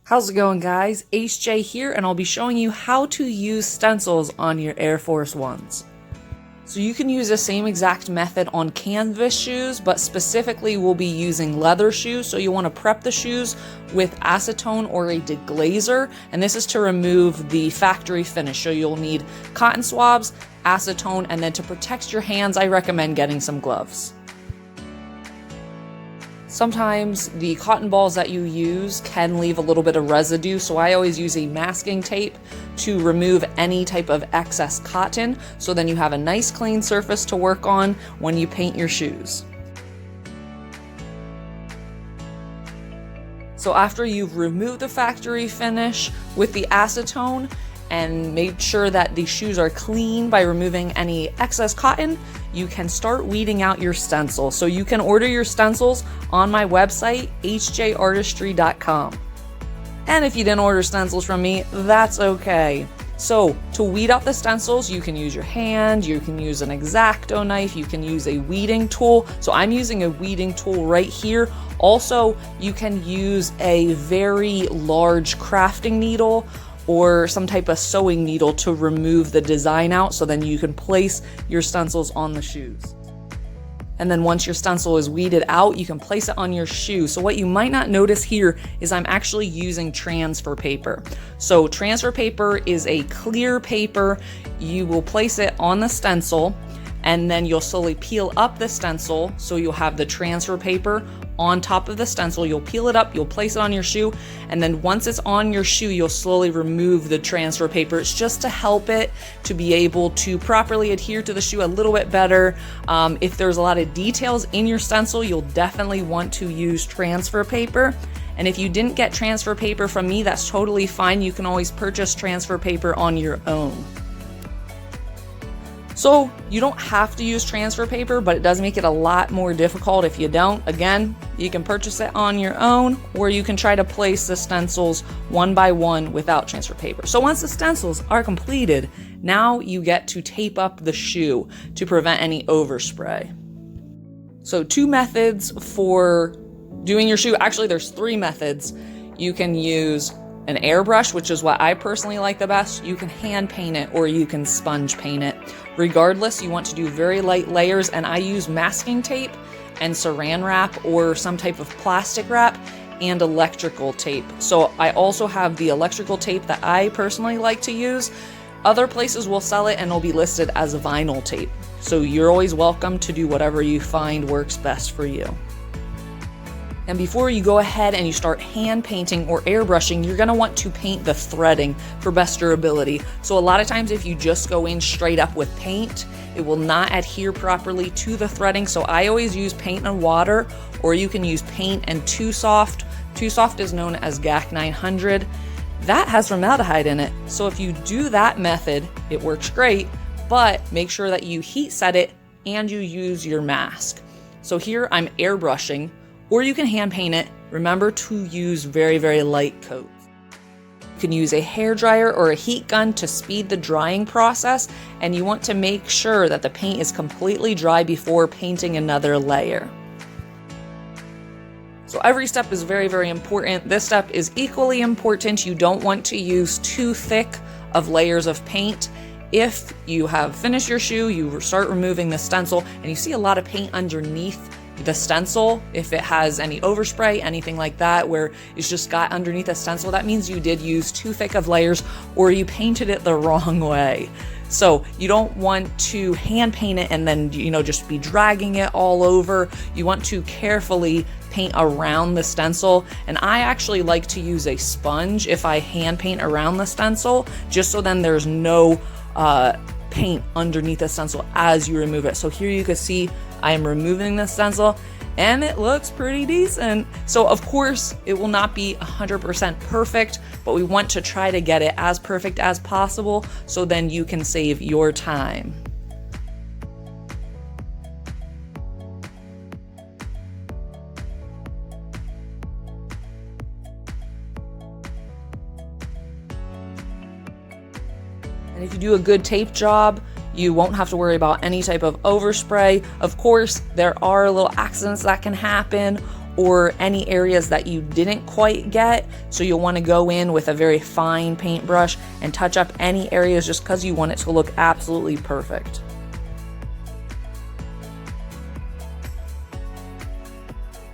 How's it going, guys? HJ here, and I'll be showing you how to use stencils on your Air Force Ones. So you can use the same exact method on canvas shoes, but specifically we'll be using leather shoes. So you want to prep the shoes with acetone or a deglazer, and this is to remove the factory finish. So you'll need cotton swabs, acetone, and then to protect your hands, I recommend getting some gloves. Sometimes the cotton balls that you use can leave a little bit of residue, so I always use a masking tape to remove any type of excess cotton, so then you have a nice clean surface to work on when you paint your shoes. So after you've removed the factory finish with the acetone and made sure that the shoes are clean by removing any excess cotton, you can start weeding out your stencil. So you can order your stencils on my website, hjartistry.com. And if you didn't order stencils from me, that's okay. So to weed out the stencils, you can use your hand, you can use an X-Acto knife, you can use a weeding tool. So I'm using a weeding tool right here. Also, you can use a very large crafting needle or some type of sewing needle to remove the design out, so then you can place your stencils on the shoes. And then once your stencil is weeded out, you can place it on your shoe. So what you might not notice here is I'm actually using transfer paper. So transfer paper is a clear paper. You will place it on the stencil, and then you'll slowly peel up the stencil, so you'll have the transfer paper on top of the stencil. You'll peel it up, you'll place it on your shoe, and then once it's on your shoe, you'll slowly remove the transfer paper. It's just to help it to be able to properly adhere to the shoe a little bit better. If there's a lot of details in your stencil, you'll definitely want to use transfer paper. And if you didn't get transfer paper from me, that's totally fine. You can always purchase transfer paper on your own. So you don't have to use transfer paper, but it does make it a lot more difficult if you don't. Again, you can purchase it on your own, or you can try to place the stencils one by one without transfer paper. So once the stencils are completed, now you get to tape up the shoe to prevent any overspray. So two methods for doing your shoe. Actually, there's three methods. You can use an airbrush, which is what I personally like the best. You can hand paint it, or you can sponge paint it. Regardless, you want to do very light layers, and I use masking tape and saran wrap or some type of plastic wrap and electrical tape. So I also have the electrical tape that I personally like to use. Other places will sell it and it'll be listed as vinyl tape. So you're always welcome to do whatever you find works best for you. And before you go ahead and you start hand painting or airbrushing, you're gonna want to paint the threading for best durability. So a lot of times if you just go in straight up with paint, it will not adhere properly to the threading. So I always use paint and water, or you can use paint and Too Soft. Too Soft is known as GAC 900. That has formaldehyde in it. So if you do that method, it works great, but make sure that you heat set it and you use your mask. So here I'm airbrushing, or you can hand paint it. Remember to use very, very light coats. You can use a hairdryer or a heat gun to speed the drying process, and you want to make sure that the paint is completely dry before painting another layer. So every step is very, very important. This step is equally important. You don't want to use too thick of layers of paint. If you have finished your shoe, you start removing the stencil, and you see a lot of paint underneath the stencil. If it has any overspray, anything like that, where it's just got underneath the stencil, that means you did use too thick of layers, or you painted it the wrong way. So you don't want to hand paint it and then, just be dragging it all over. You want to carefully paint around the stencil. And I actually like to use a sponge if I hand paint around the stencil, just so then there's no paint underneath the stencil as you remove it. So here you can see I am removing the stencil, and it looks pretty decent. So of course it will not be 100% perfect, but we want to try to get it as perfect as possible, so then you can save your time. And if you do a good tape job, you won't have to worry about any type of overspray. Of course, there are little accidents that can happen, or any areas that you didn't quite get. So you'll want to go in with a very fine paintbrush and touch up any areas just because you want it to look absolutely perfect.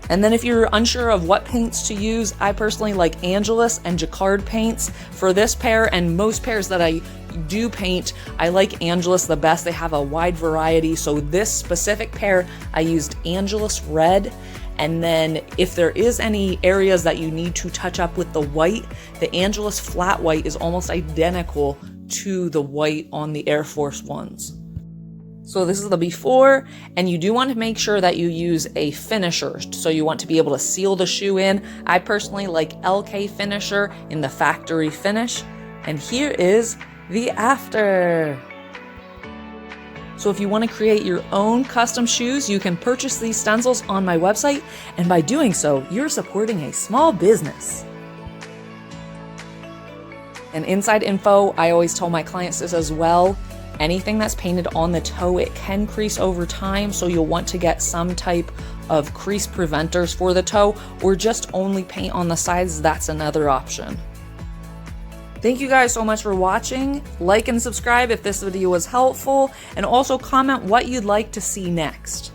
And then if you're unsure of what paints to use, I personally like Angelus and Jacquard paints. For this pair and most pairs that I do paint, I like Angelus the best. They have a wide variety. So this specific pair, I used Angelus Red. And then if there is any areas that you need to touch up with the white, the Angelus Flat White is almost identical to the white on the Air Force Ones. So this is the before, and you do want to make sure that you use a finisher. So you want to be able to seal the shoe in. I personally like LK Finisher in the factory finish. And here is the after. So if you want to create your own custom shoes, you can purchase these stencils on my website, and by doing so, you're supporting a small business. And inside info, I always tell my clients this as well. Anything that's painted on the toe, it can crease over time, so you'll want to get some type of crease preventers for the toe, or just only paint on the sides. That's another option. Thank you guys so much for watching. Like and subscribe if this video was helpful, and also comment what you'd like to see next.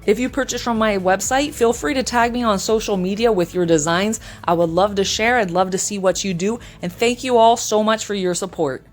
If you purchase from my website, feel free to tag me on social media with your designs. I would love to share. I'd love to see what you do, and thank you all so much for your support.